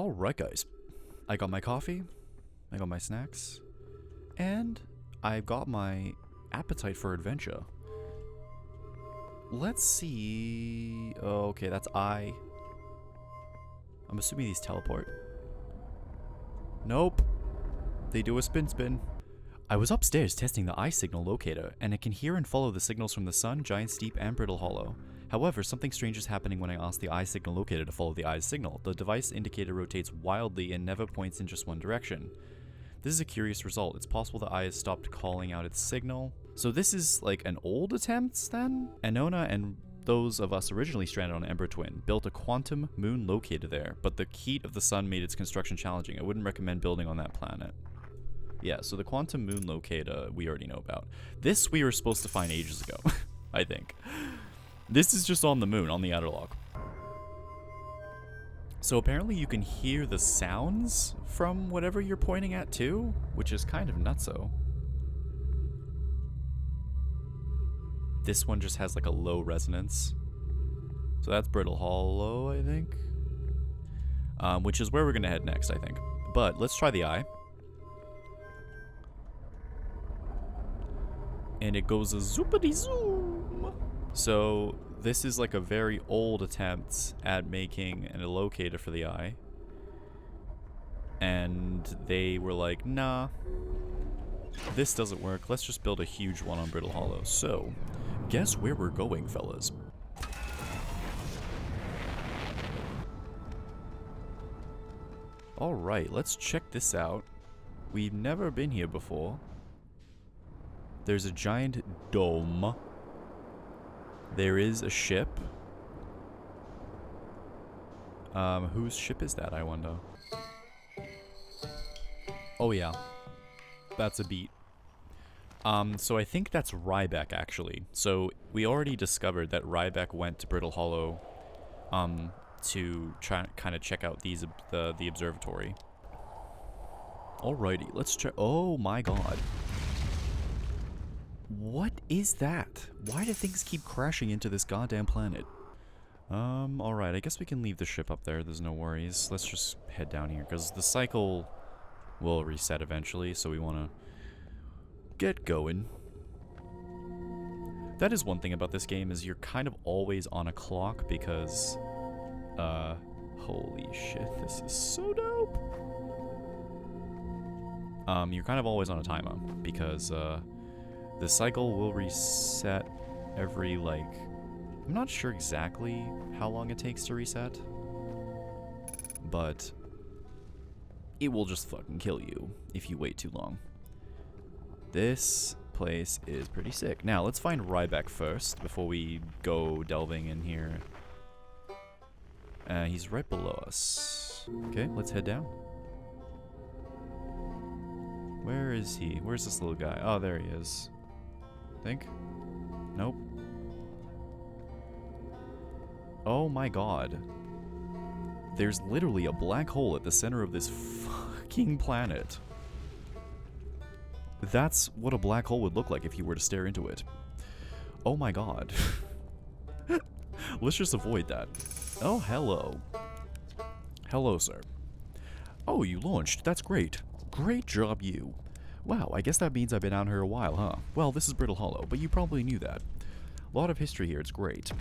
Alright guys, I got my coffee, I got my snacks, and I've got my appetite for adventure. Let's see... Oh, okay, that's I. I'm assuming these teleport. Nope. They do a spin. I was upstairs testing the eye signal locator, and it can hear and follow the signals from the sun, giant steep, and brittle hollow. However, something strange is happening when I ask the eye signal locator to follow the eye's signal. The device indicator rotates wildly and never points in just one direction. This is a curious result. It's possible the eye has stopped calling out its signal. So this is like an old attempt then? Anona and those of us originally stranded on Ember Twin built a quantum moon locator there, but the heat of the sun made its construction challenging. I wouldn't recommend building on that planet. Yeah, so the quantum moon locator we already know about. This we were supposed to find ages ago, I think. This is just on the moon, on the outer lock. So apparently you can hear the sounds from whatever you're pointing at too, which is kind of nutso. This one just has like a low resonance. So that's Brittle Hollow, I think. Which is where we're gonna head next, I think. But let's try the eye. And it goes a zoopity zoom. So this is like a very old attempt at making a locator for the eye. And they were like, nah, this doesn't work. Let's just build a huge one on Brittle Hollow. So, guess where we're going, fellas? Alright, let's check this out. We've never been here before. There's a giant dome. There is a ship. Whose ship is that, I wonder? Oh yeah. That's a beat. So I think that's Ryback, actually. So we already discovered that Ryback went to Brittle Hollow to try kind of check out the observatory. Alrighty, let's check. Oh my god. What is that? Why do things keep crashing into this goddamn planet? Alright, I guess we can leave the ship up there. There's no worries. Let's just head down here, because the cycle will reset eventually, so we want to get going. That is one thing about this game, is you're kind of always on a clock, because, holy shit, this is so dope. You're kind of always on a timer, because, the cycle will reset every, like, I'm not sure exactly how long it takes to reset, but it will just fucking kill you if you wait too long. This place is pretty sick. Now, let's find Ryback first before we go delving in here. He's right below us. Okay, let's head down. Where is he? Where's this little guy? Oh, there he is. Think? Nope. Oh my god. There's literally a black hole at the center of this fucking planet. That's what a black hole would look like if you were to stare into it. Oh my god. Let's just avoid that. Oh, hello. Hello, sir. Oh, you launched. That's great. Great job, you. Wow, I guess that means I've been out here a while, huh? Well, this is Brittle Hollow, but you probably knew that. A lot of history here, it's great.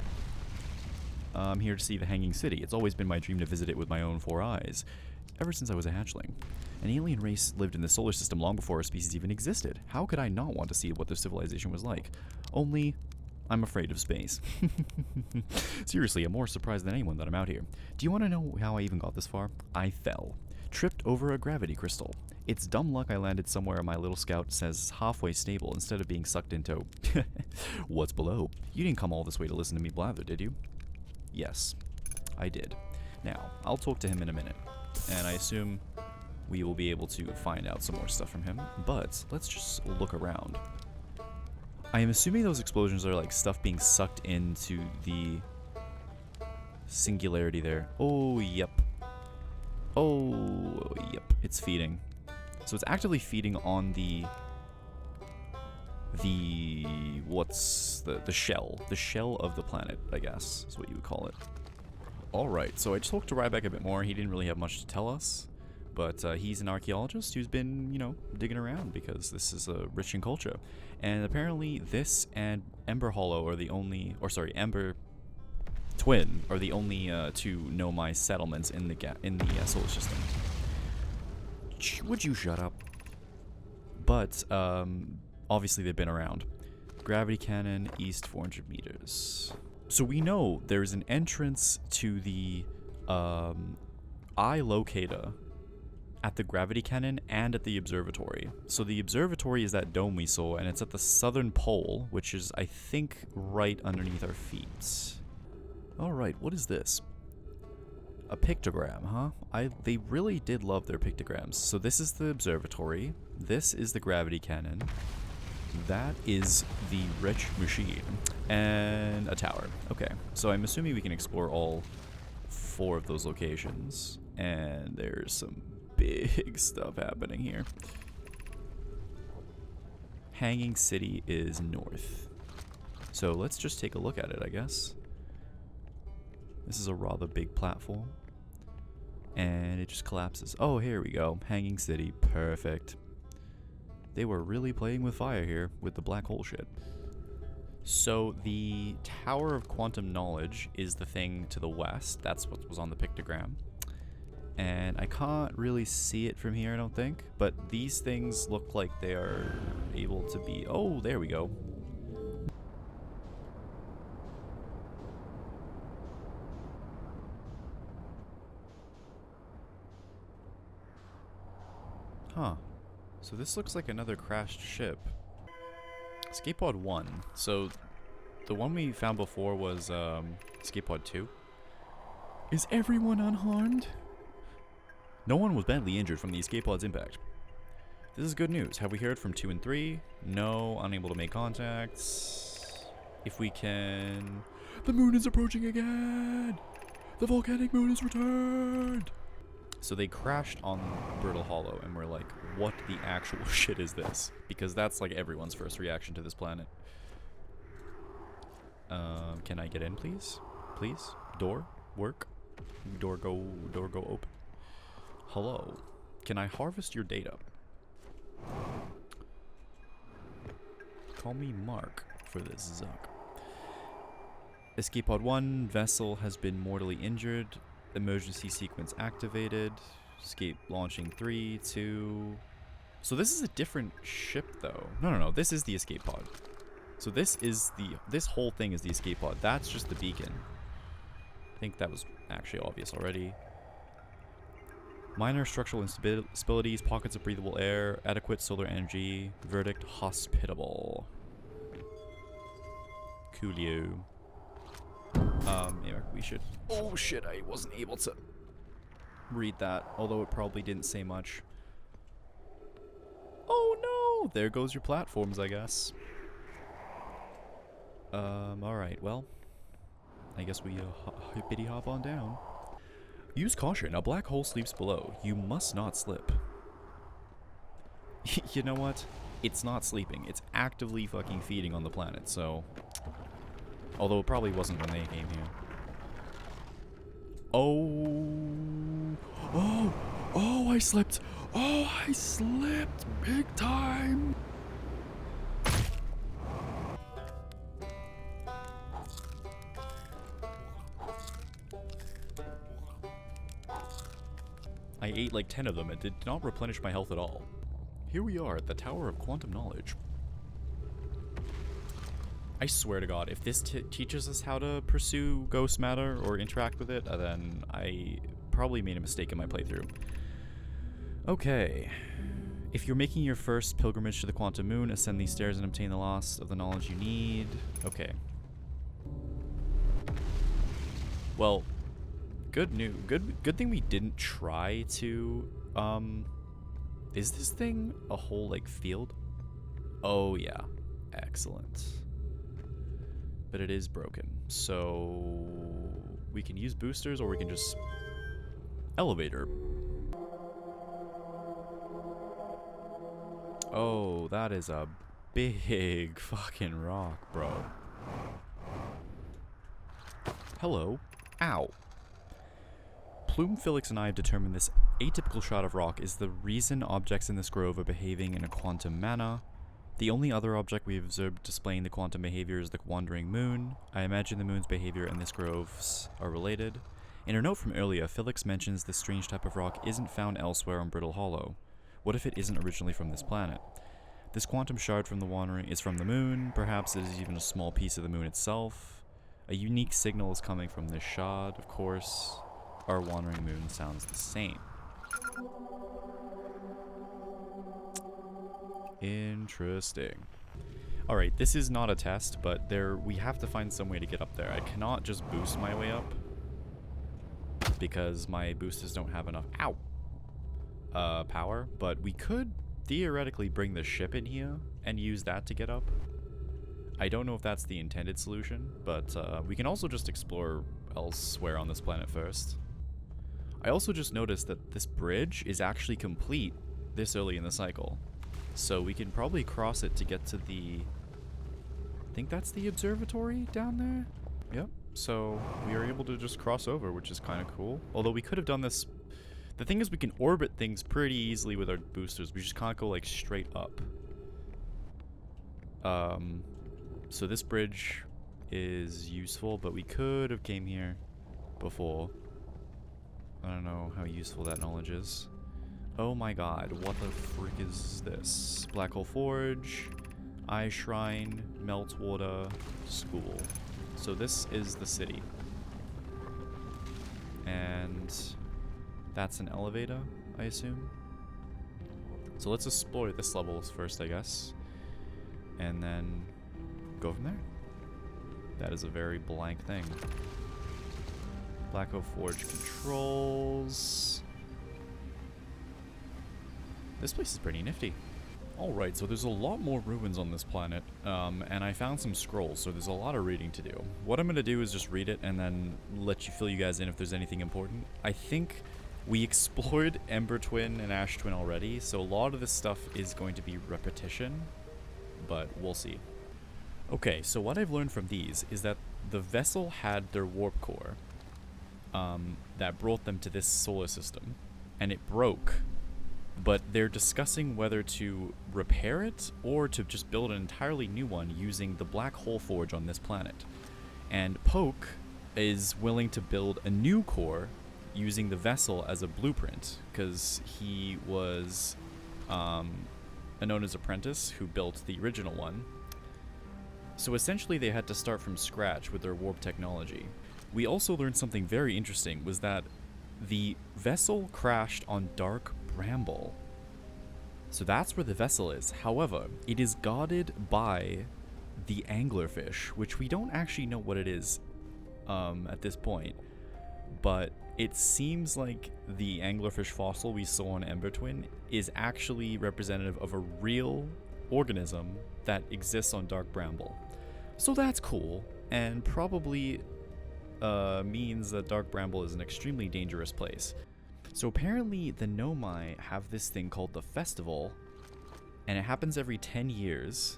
I'm here to see the Hanging City. It's always been my dream to visit it with my own 4 eyes, ever since I was a hatchling. An alien race lived in the solar system long before our species even existed. How could I not want to see what their civilization was like? Only, I'm afraid of space. Seriously, I'm more surprised than anyone that I'm out here. Do you want to know how I even got this far? I fell. Tripped over a gravity crystal. It's dumb luck I landed somewhere my little scout says halfway stable instead of being sucked into what's below. You didn't come all this way to listen to me blather, did you? Yes, I did. Now, I'll talk to him in a minute, and I assume we will be able to find out some more stuff from him, but let's just look around. I am assuming those explosions are like stuff being sucked into the singularity there. Oh, yep. Oh, yep, it's feeding. So it's actively feeding on the shell of the planet, I guess, is what you would call it. Alright, so I talked to Ryback a bit more. He didn't really have much to tell us. But he's an archaeologist who's been, you know, digging around because this is rich in culture. And apparently this and Ember Hollow are the only, or sorry, Ember Twin are the only two nomai settlements in the solar system. Would you shut up? But obviously they've been around. Gravity cannon, east 400 meters. So we know there's an entrance to the eye locator at the gravity cannon and at the observatory. So the observatory is that dome we saw, and it's at the southern pole, which is, I think, right underneath our feet. Alright, what is this? A pictogram, huh? They really did love their pictograms. So this is the observatory, this is the gravity cannon, that is the rich machine, and a tower. Okay, so I'm assuming we can explore all 4 of those locations, and there's some big stuff happening here. Hanging City is north. So let's just take a look at it, I guess. This is a rather big platform. And it just collapses. Oh, here we go. Hanging City. Perfect. They were really playing with fire here with the black hole shit. So the Tower of Quantum Knowledge is the thing to the west. That's what was on the pictogram. And I can't really see it from here, I don't think. But these things look like they are able to be... Oh, there we go. Huh. So this looks like another crashed ship. Escape pod 1. So the one we found before was Escape pod 2. Is everyone unharmed? No one was badly injured from the escape pod's impact. This is good news. Have we heard from 2 and 3? No, unable to make contacts. If we can... The moon is approaching again! The volcanic moon has returned! So they crashed on Brittle Hollow, and we're like, what the actual shit is this? Because that's like everyone's first reaction to this planet. Can I get in, please? Please? Door? Work? Door go open. Hello. Can I harvest your data? Call me Mark for this Zuck. Escape pod 1, vessel has been mortally injured. Emergency sequence activated. Escape launching 3, 2. So this is a different ship though. No, this is the escape pod. So this whole thing is the escape pod. That's just the beacon. I think that was actually obvious already. Minor structural instabilities, pockets of breathable air, adequate solar energy, verdict hospitable. Coolio. Yeah, we should... Oh shit, I wasn't able to read that, although it probably didn't say much. Oh no! There goes your platforms, I guess. Alright, well, I guess we hippity hop on down. Use caution, a black hole sleeps below. You must not slip. You know what? It's not sleeping. It's actively fucking feeding on the planet, so... Although it probably wasn't when they came here. Oh, I slipped. Oh, I slipped big time. I ate like 10 of them and did not replenish my health at all. Here we are at the Tower of Quantum Knowledge. I swear to God, if this teaches us how to pursue ghost matter or interact with it, then I probably made a mistake in my playthrough. Okay. If you're making your first pilgrimage to the Quantum Moon, ascend these stairs and obtain the loss of the knowledge you need. Okay. Well, good news. Good thing we didn't try to, is this thing a whole, like, field? Oh, yeah. Excellent. But it is broken, so we can use boosters or we can just elevator. Oh, that is a big fucking rock, bro. Hello. Ow. Plume, Felix, and I have determined this atypical shard of rock is the reason objects in this grove are behaving in a quantum manner. The only other object we have observed displaying the quantum behavior is the wandering moon. I imagine the moon's behavior and this groves are related. In her note from earlier, Felix mentions this strange type of rock isn't found elsewhere on Brittle Hollow. What if it isn't originally from this planet? This quantum shard from the wandering is from the moon. Perhaps it is even a small piece of the moon itself. A unique signal is coming from this shard, of course. Our wandering moon sounds the same. Interesting. Alright, this is not a test, but we have to find some way to get up there. I cannot just boost my way up because my boosters don't have enough power, but we could theoretically bring the ship in here and use that to get up. I don't know if that's the intended solution, but we can also just explore elsewhere on this planet first. I also just noticed that this bridge is actually complete this early in the cycle. So we can probably cross it to get to the... I think that's the observatory down there? Yep. So we are able to just cross over, which is kind of cool. Although we could have done this... The thing is we can orbit things pretty easily with our boosters. We just can't go like straight up. So this bridge is useful, but we could have came here before. I don't know how useful that knowledge is. Oh my god, what the frick is this? Black Hole Forge, Eye Shrine, Meltwater, School. So this is the city. And that's an elevator, I assume. So let's explore this level first, I guess. And then go from there. That is a very blank thing. Black Hole Forge controls. This place is pretty nifty. Alright, so there's a lot more ruins on this planet, and I found some scrolls, so there's a lot of reading to do. What I'm going to do is just read it and then fill you guys in if there's anything important. I think we explored Ember Twin and Ash Twin already, so a lot of this stuff is going to be repetition, but we'll see. Okay, so what I've learned from these is that the vessel had their warp core that brought them to this solar system, and it broke. But they're discussing whether to repair it or to just build an entirely new one using the Black Hole Forge on this planet. And Poke is willing to build a new core using the vessel as a blueprint because he was a Nona's apprentice who built the original one. So essentially they had to start from scratch with their warp technology. We also learned something very interesting, was that the vessel crashed on Dark Bramble. So that's where the vessel is. However, it is guarded by the anglerfish, which we don't actually know what it is at this point. But it seems like the anglerfish fossil we saw on Ember Twin is actually representative of a real organism that exists on Dark Bramble. So that's cool, and probably means that Dark Bramble is an extremely dangerous place. So apparently the Nomai have this thing called the Festival, and it happens every 10 years.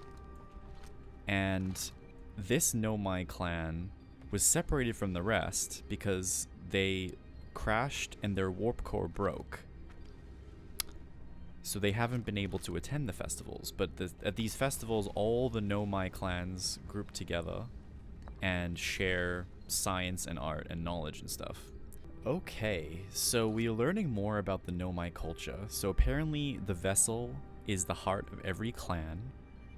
And this Nomai clan was separated from the rest because they crashed and their warp core broke. So they haven't been able to attend the festivals, but at these festivals all the Nomai clans group together and share science and art and knowledge and stuff. Okay, so we are learning more about the Nomai culture. So apparently the vessel is the heart of every clan,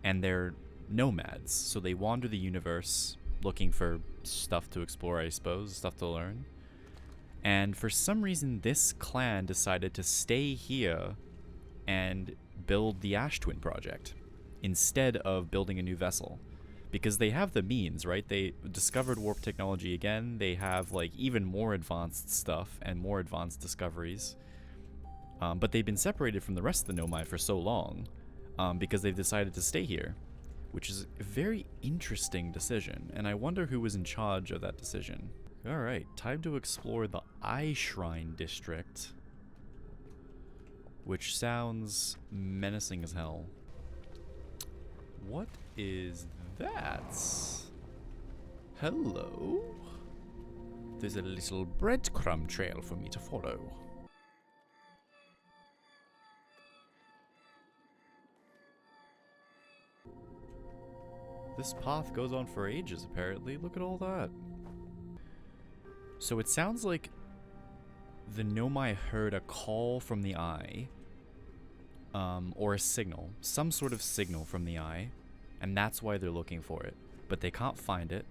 and they're nomads. So they wander the universe looking for stuff to explore, I suppose, stuff to learn. And for some reason, this clan decided to stay here and build the Ash Twin project instead of building a new vessel. Because they have the means, right? They discovered warp technology again. They have like even more advanced stuff and more advanced discoveries. But they've been separated from the rest of the Nomai for so long because they've decided to stay here, which is a very interesting decision. And I wonder who was in charge of that decision. All right, time to explore the Eye Shrine district, which sounds menacing as hell. What is that? Hello? There's a little breadcrumb trail for me to follow. This path goes on for ages, apparently. Look at all that. So it sounds like the Nomai heard a call from the eye, or a signal, some sort of signal from the eye, and that's why they're looking for it. But they can't find it,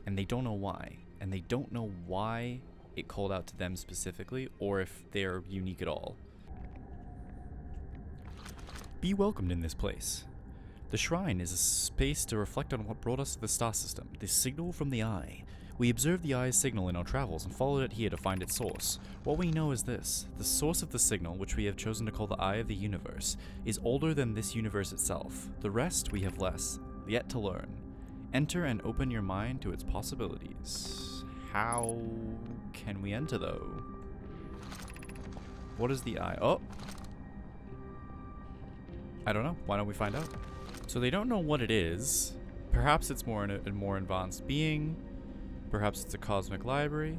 and they don't know why. And they don't know why it called out to them specifically, or if they're unique at all. Be welcomed in this place. The shrine is a space to reflect on what brought us to the star system, the signal from the eye. We observed the eye's signal in our travels and followed it here to find its source. What we know is this: the source of the signal, which we have chosen to call the eye of the universe, is older than this universe itself. The rest we have less yet to learn. Enter and open your mind to its possibilities. How can we enter, though? What is the eye? Oh! I don't know. Why don't we find out? So they don't know what it is. Perhaps it's more a more advanced being. Perhaps it's a cosmic library.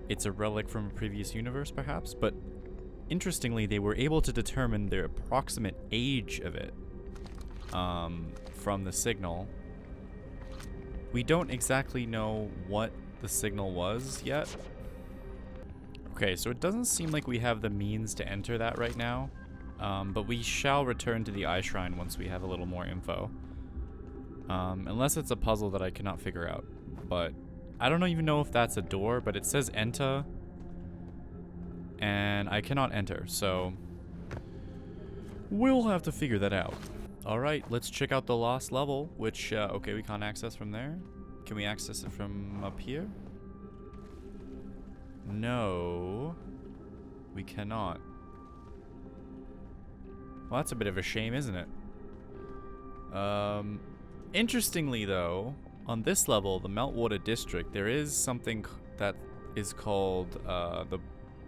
It's a relic from a previous universe, perhaps. But interestingly, they were able to determine the approximate age of it from the signal. We don't exactly know what the signal was yet. Okay, so it doesn't seem like we have the means to enter that right now. But we shall return to the Eye Shrine once we have a little more info. Unless it's a puzzle that I cannot figure out. But I don't even know if that's a door, but it says enter. And I cannot enter, so we'll have to figure that out. Alright, let's check out the lost level, which, okay, we can't access from there. Can we access it from up here? No, we cannot. Well, that's a bit of a shame, isn't it? Interestingly, though, on this level, the Meltwater District, there is something that is called the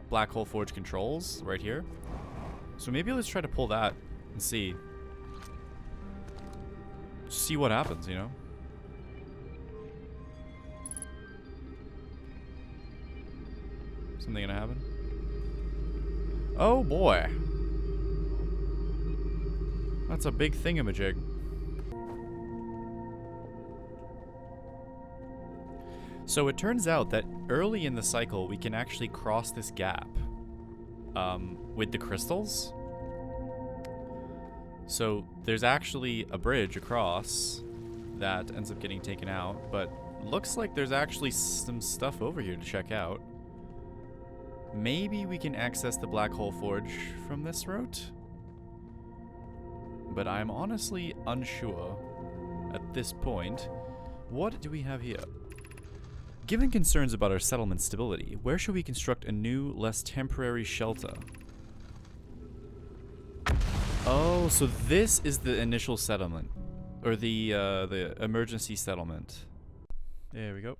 Black Hole Forge controls right here. So maybe let's try to pull that and see what happens, you know? Something gonna happen? Oh boy! That's a big thingamajig. So it turns out that early in the cycle, we can actually cross this gap with the crystals. So there's actually a bridge across that ends up getting taken out, but looks like there's actually some stuff over here to check out. Maybe we can access the Black Hole Forge from this route? But I'm honestly unsure at this point. What do we have here? Given concerns about our settlement stability, where should we construct a new, less temporary shelter? Oh, so this is the initial settlement, or the emergency settlement. There we go.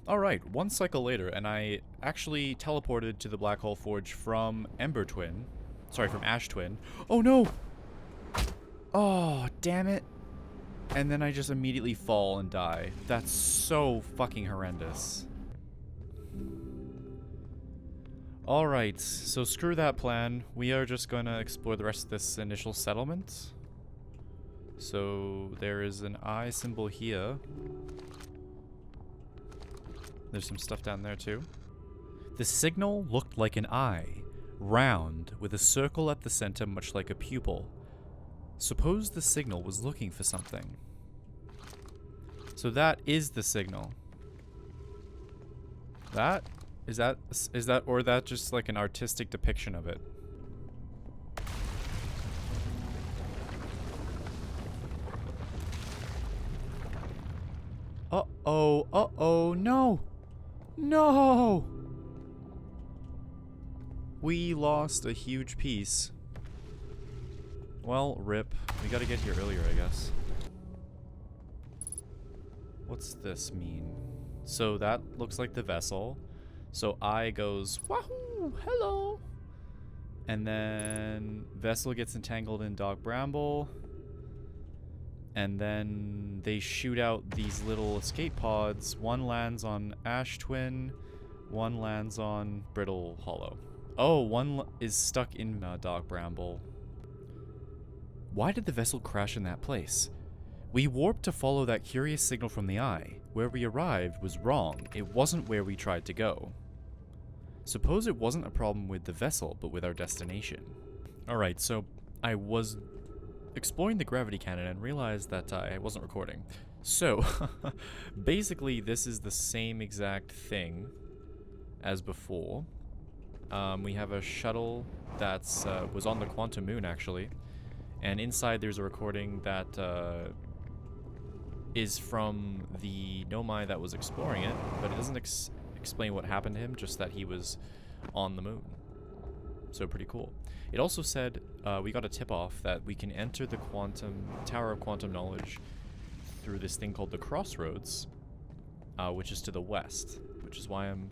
Alright, one cycle later, and I actually teleported to the Black Hole Forge from Ember Twin. Sorry, from Ash Twin. Oh no! Oh, damn it. And then I just immediately fall and die. That's so fucking horrendous. Alright, so screw that plan. We are just gonna explore the rest of this initial settlement. So there is an eye symbol here. There's some stuff down there too. The signal looked like an eye, round, with a circle at the center much like a pupil. Suppose the signal was looking for something. So that is the signal. Is that or that just like an artistic depiction of it? Uh-oh, no! No! We lost a huge piece. Well, rip. We gotta get here earlier, I guess. What's this mean? So that looks like the vessel. So I goes, wahoo, hello. And then vessel gets entangled in dog bramble. And then they shoot out these little escape pods. One lands on Ash Twin, one lands on Brittle Hollow. Oh, one is stuck in dog bramble. Why did the vessel crash in that place? We warped to follow that curious signal from the eye. Where we arrived was wrong. It wasn't where we tried to go. Suppose it wasn't a problem with the vessel, but with our destination. Alright, so I was exploring the gravity cannon and realized that I wasn't recording. So, basically this is the same exact thing as before. We have a shuttle that's was on the Quantum Moon, actually. And inside there's a recording that is from the Nomai that was exploring it, but it doesn't explain what happened to him, just that he was on the moon. So pretty cool. It also said we got a tip-off that we can enter the Tower of Quantum Knowledge through this thing called the Crossroads, which is to the west, which is why I'm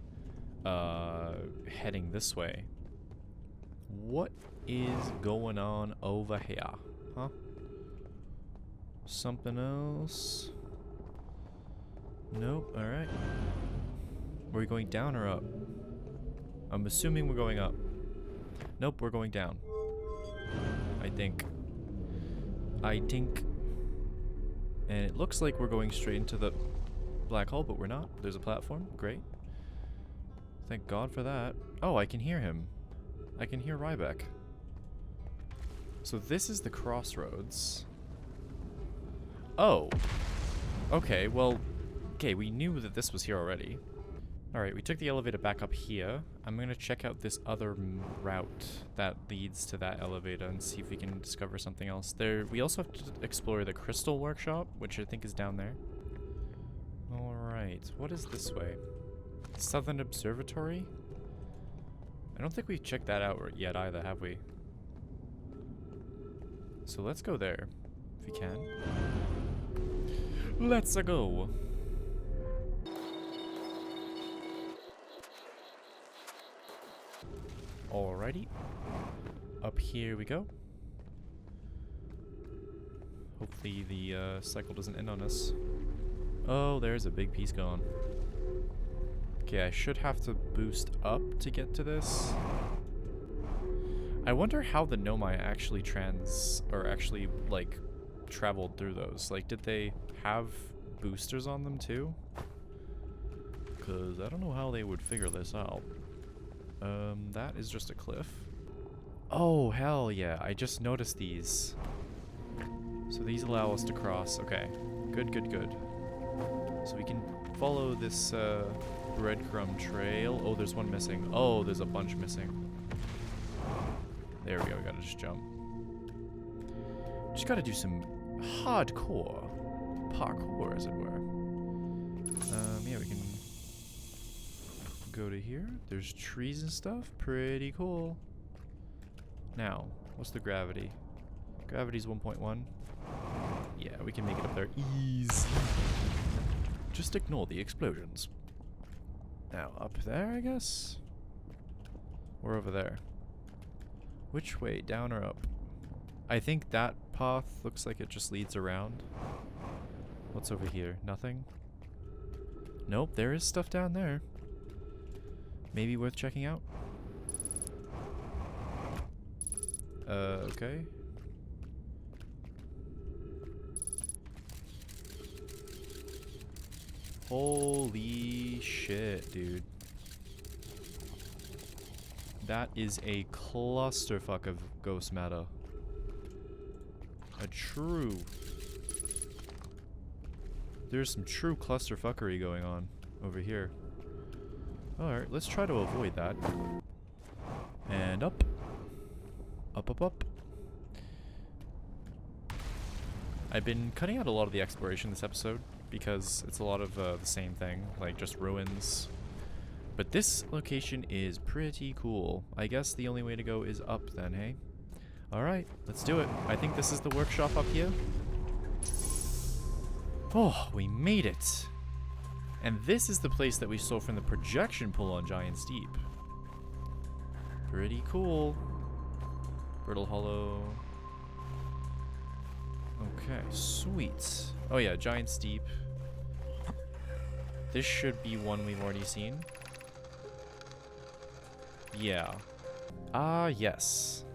heading this way. What is going on over here? Huh? Something else? Nope, alright. Are we going down or up? I'm assuming we're going up. Nope, we're going down. I think. And it looks like we're going straight into the black hole, but we're not. There's a platform. Great. Thank God for that. Oh, I can hear him. I can hear Ryback. So this is the Crossroads. Oh. Okay, well... Okay, we knew that this was here already. Alright, we took the elevator back up here. I'm gonna check out this other route that leads to that elevator and see if we can discover something else. We also have to explore the Crystal Workshop, which I think is down there. Alright, what is this way? Southern Observatory? I don't think we've checked that out yet either, have we? So let's go there, if we can. Let's go! Alrighty. Up here we go. Hopefully the cycle doesn't end on us. Oh, there's a big piece gone. Okay, I should have to boost up to get to this. I wonder how the Nomai actually like traveled through those. Like, did they have boosters on them too? Because I don't know how they would figure this out. That is just a cliff. Oh, hell yeah. I just noticed these. So these allow us to cross. Okay. Good, good, good. So we can follow this breadcrumb trail. Oh, there's one missing. Oh, there's a bunch missing. There we go. We gotta just jump. Just gotta do some hardcore parkour, as it were. Yeah, we can go to here. There's trees and stuff. Pretty cool. Now, what's the gravity? Gravity's 1.1. Yeah, we can make it up there easy. Just ignore the explosions. Now, up there, I guess? Or over there? Which way, down or up? I think that path looks like it just leads around. What's over here? Nothing? Nope, there is stuff down there. Maybe worth checking out. Okay. Holy shit, dude. That is a clusterfuck of ghost matter. There's some true clusterfuckery going on over here. Alright, let's try to avoid that. And up. Up, up, up. I've been cutting out a lot of the exploration this episode because it's a lot of the same thing, like just ruins. But this location is pretty cool. I guess the only way to go is up then, hey? Alright, let's do it. I think this is the workshop up here. Oh, we made it. And this is the place that we saw from the projection pull on Giant Steep. Pretty cool. Brittle Hollow. Okay, sweet. Oh yeah, Giant Steep. This should be one we've already seen. Yeah. Ah, yes.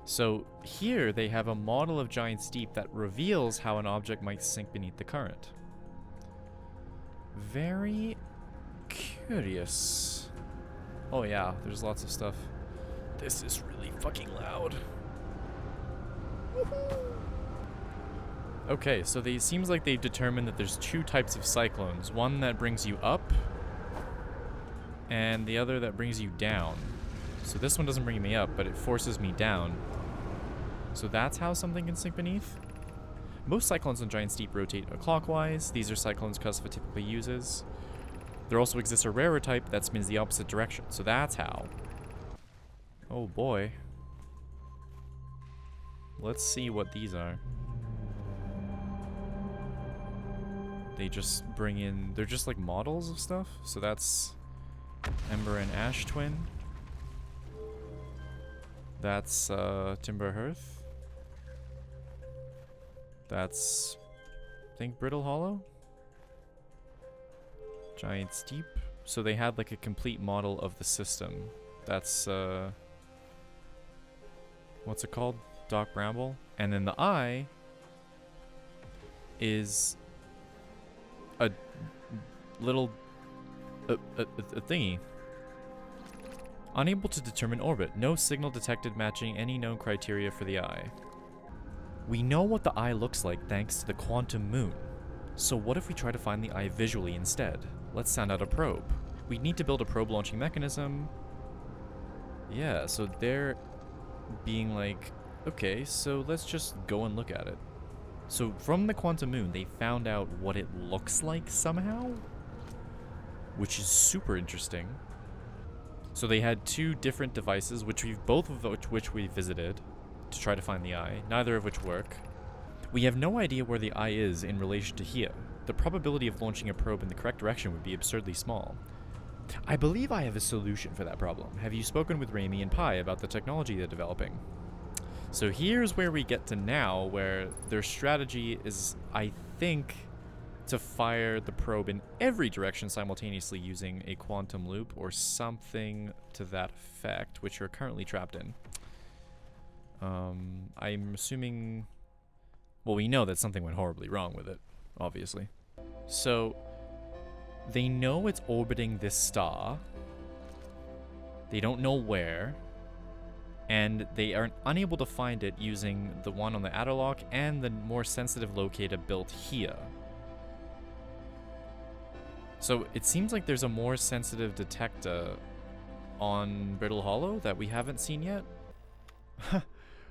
So here they have a model of Giant Steep that reveals how an object might sink beneath the current. Very curious. Oh yeah, there's lots of stuff. This is really fucking loud. Okay, so it seems like they've determined that there's two types of cyclones. One that brings you up, and the other that brings you down. So this one doesn't bring me up, but it forces me down. So that's how something can sink beneath? Most cyclones on Giant Steep rotate clockwise. These are cyclones Kusifa typically uses. There also exists a rarer type that spins the opposite direction, so that's how. Oh boy. Let's see what these are. They just bring in, they're just like models of stuff. So that's Ember and Ash Twin. That's Timber Hearth. That's, I think, Brittle Hollow. Giant Steep. So they had like a complete model of the system. That's, what's it called? Dock Bramble. And then the eye is a little a thingy. Unable to determine orbit. No signal detected matching any known criteria for the eye. We know what the eye looks like thanks to the quantum moon. So what if we try to find the eye visually instead? Let's send out a probe. We need to build a probe launching mechanism. Yeah, so they're being like, okay, so let's just go and look at it. So from the quantum moon, they found out what it looks like somehow, which is super interesting. So they had two different devices, both of which we visited to try to find the eye, neither of which work. We have no idea where the eye is in relation to here. The probability of launching a probe in the correct direction would be absurdly small. I believe I have a solution for that problem. Have you spoken with Raimi and Pi about the technology they're developing? So here's where we get to now, where their strategy is, I think, to fire the probe in every direction simultaneously using a quantum loop or something to that effect, which you're currently trapped in. I'm assuming... Well, we know that something went horribly wrong with it, obviously. So, they know it's orbiting this star. They don't know where. And they are unable to find it using the one on the Adderlock and the more sensitive locator built here. So it seems like there's a more sensitive detector on Brittle Hollow that we haven't seen yet.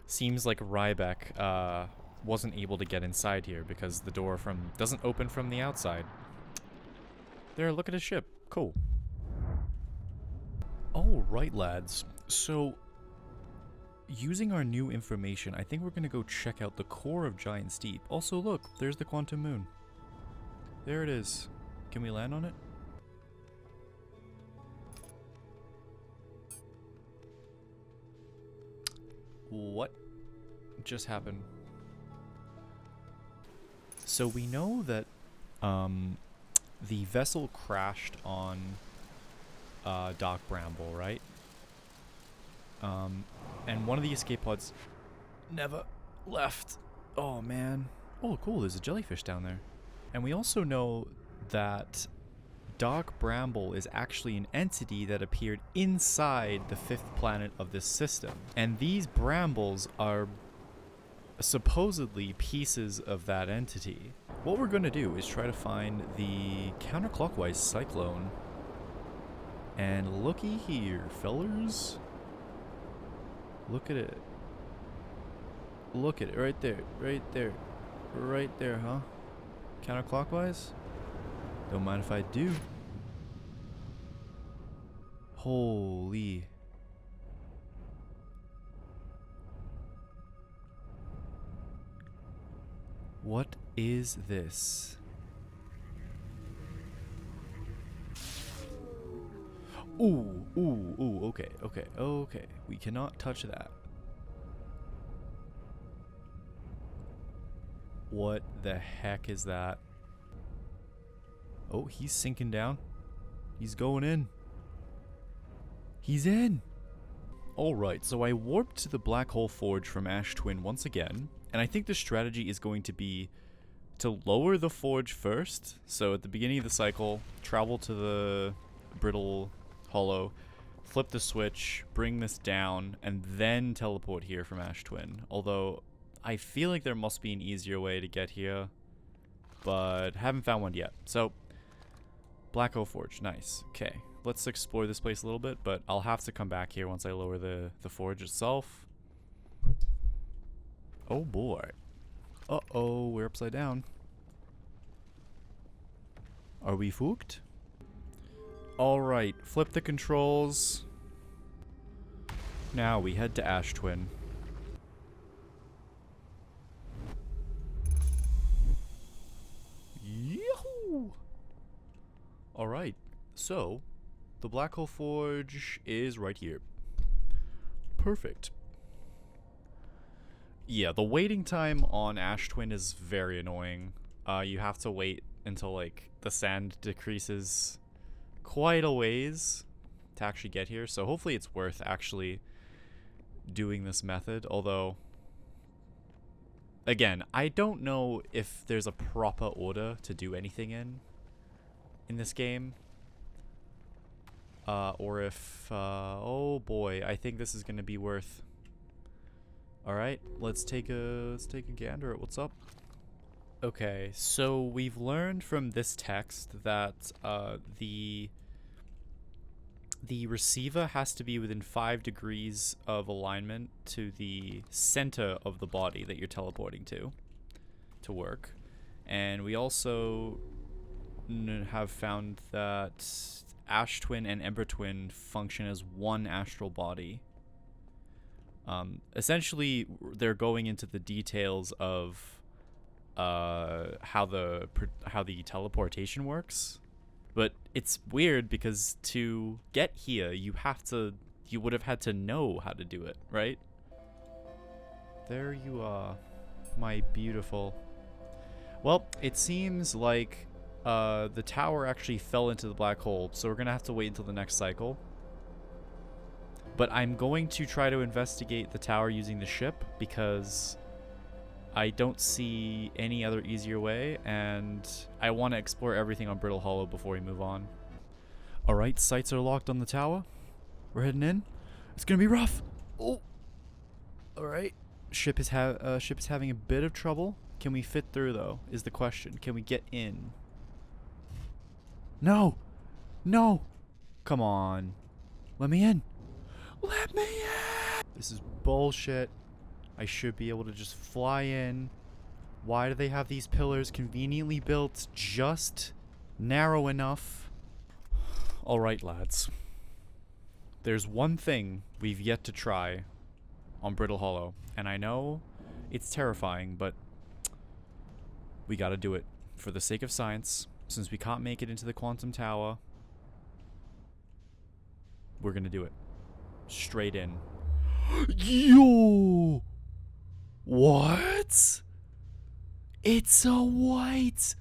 Seems like Ryback wasn't able to get inside here because the door doesn't open from the outside. There, look at his ship. Cool. Alright, lads. So, using our new information, I think we're going to go check out the core of Giant Steep. Also, look, there's the quantum moon. There it is. Can we land on it? What just happened? So we know that the vessel crashed on Dock Bramble, right? And one of the escape pods never left. Oh man. Oh cool, there's a jellyfish down there. And we also know that Dock Bramble is actually an entity that appeared inside the fifth planet of this system. And these brambles are supposedly pieces of that entity. What we're going to do is try to find the counterclockwise cyclone. And looky here, fellers. Look at it. Look at it right there, right there, right there, huh? Counterclockwise? Don't mind if I do. Holy. What is this? Ooh, ooh, ooh, okay, okay, okay. We cannot touch that. What the heck is that? Oh, he's sinking down. He's going in. He's in! Alright, so I warped to the Black Hole Forge from Ash Twin once again, and I think the strategy is going to be to lower the forge first. So at the beginning of the cycle, travel to the brittle hollow, flip the switch, bring this down, and then teleport here from Ash Twin. Although, I feel like there must be an easier way to get here, but haven't found one yet. So, Black Hole Forge, nice. Okay, let's explore this place a little bit, but I'll have to come back here once I lower the forge itself. Oh boy. Uh-oh, we're upside down. Are we fooked? Alright, flip the controls. Now we head to Ash Twin. Yahoo! Alright, so the Black Hole Forge is right here. Perfect. Yeah, the waiting time on Ash Twin is very annoying. You have to wait until, like, the sand decreases quite a ways to actually get here. So hopefully it's worth actually doing this method. Although, again, I don't know if there's a proper order to do anything in this game. Or if, oh boy, I think this is going to be worth. Alright, let's take a gander at what's up. Okay, so we've learned from this text that the receiver has to be within 5 degrees of alignment to the center of the body that you're teleporting to work. And we also have found that Ash Twin and Ember Twin function as one astral body. Essentially, they're going into the details of how the teleportation works, but it's weird because to get here, you would have had to know how to do it, right? There you are, my beautiful. Well, it seems like the tower actually fell into the black hole, so we're gonna have to wait until the next cycle. But I'm going to try to investigate the tower using the ship because I don't see any other easier way, and I want to explore everything on Brittle Hollow before we move on. Alright, sights are locked on the tower. We're heading in. It's gonna be rough. Oh! Alright. Ship is having a bit of trouble. Can we fit through, though, is the question. Can we get in? No! No! Come on. Let me in. Let me in! This is bullshit. I should be able to just fly in. Why do they have these pillars conveniently built just narrow enough? Alright, lads. There's one thing we've yet to try on Brittle Hollow, and I know it's terrifying, but we gotta do it for the sake of science. Since we can't make it into the quantum tower, we're gonna do it. Straight in. Yo! What? It's a white.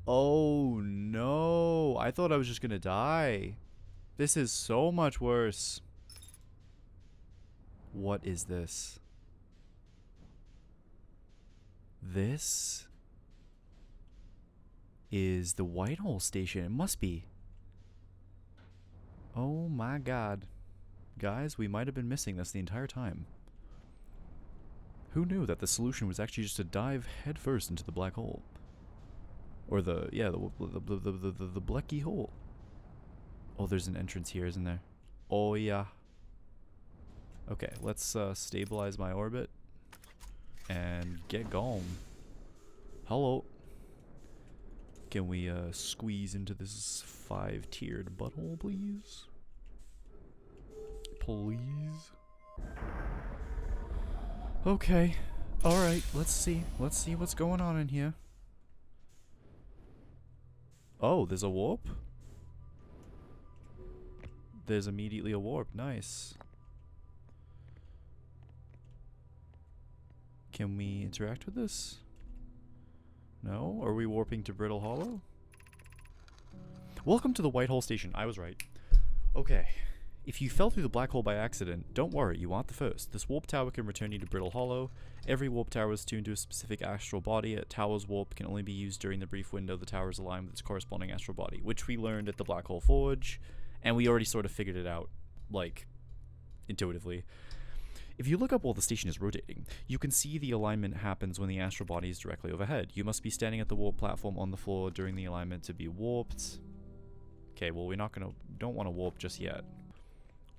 Oh no. I thought I was just gonna die. This is so much worse. What is this? This is the Whitehall station. It must be. Oh my god. Guys, we might have been missing this the entire time. Who knew that the solution was actually just to dive headfirst into the black hole? Or the blacky hole. Oh, there's an entrance here, isn't there? Oh yeah. Okay, let's stabilize my orbit and get going. Hello. Can we squeeze into this 5-tiered butthole, please? Please. Okay. Alright, let's see. Let's see what's going on in here. Oh, there's a warp? there's immediately a warp. Nice. Can we interact with this? No? Are we warping to Brittle Hollow? Welcome to the White Hole Station. I was right. Okay. If you fell through the black hole by accident, don't worry, you aren't the first. This warp tower can return you to Brittle Hollow. Every warp tower is tuned to a specific astral body. A tower's warp can only be used during the brief window the tower is aligned with its corresponding astral body, which we learned at the Black Hole Forge, and we already sort of figured it out, like, intuitively. If you look up while the station is rotating, you can see the alignment happens when the astral body is directly overhead. You must be standing at the warp platform on the floor during the alignment to be warped. Okay, well, don't want to warp just yet.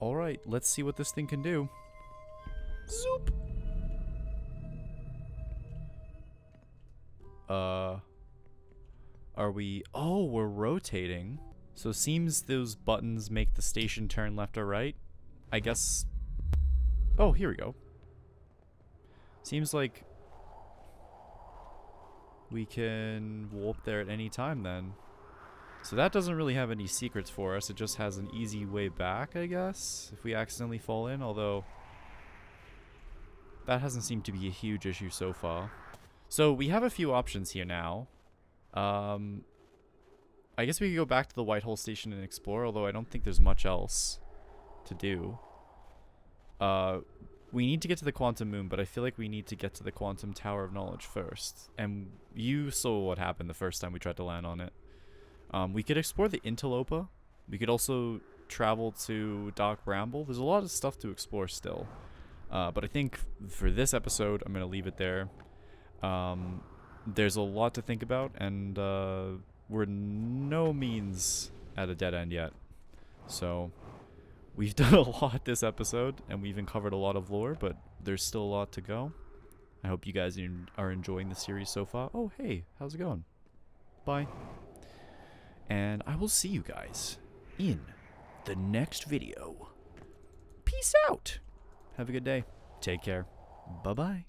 Alright, let's see what this thing can do. Zoop! Are we... Oh, we're rotating. So it seems those buttons make the station turn left or right. I guess... Oh, here we go. Seems like we can warp there at any time then. So that doesn't really have any secrets for us. It just has an easy way back, I guess, if we accidentally fall in, although that hasn't seemed to be a huge issue so far. So we have a few options here now. I guess we could go back to the White Hole Station and explore, although I don't think there's much else to do. We need to get to the Quantum Moon, but I feel like we need to get to the Quantum Tower of Knowledge first. And you saw what happened the first time we tried to land on it. We could explore the Interloper. We could also travel to Dark Bramble. There's a lot of stuff to explore still. But I think for this episode, I'm going to leave it there. There's a lot to think about, and we're no means at a dead end yet. So we've done a lot this episode, and we've even covered a lot of lore, but there's still a lot to go. I hope you guys are enjoying the series so far. Oh, hey, how's it going? Bye. And I will see you guys in the next video. Peace out. Have a good day. Take care. Bye-bye.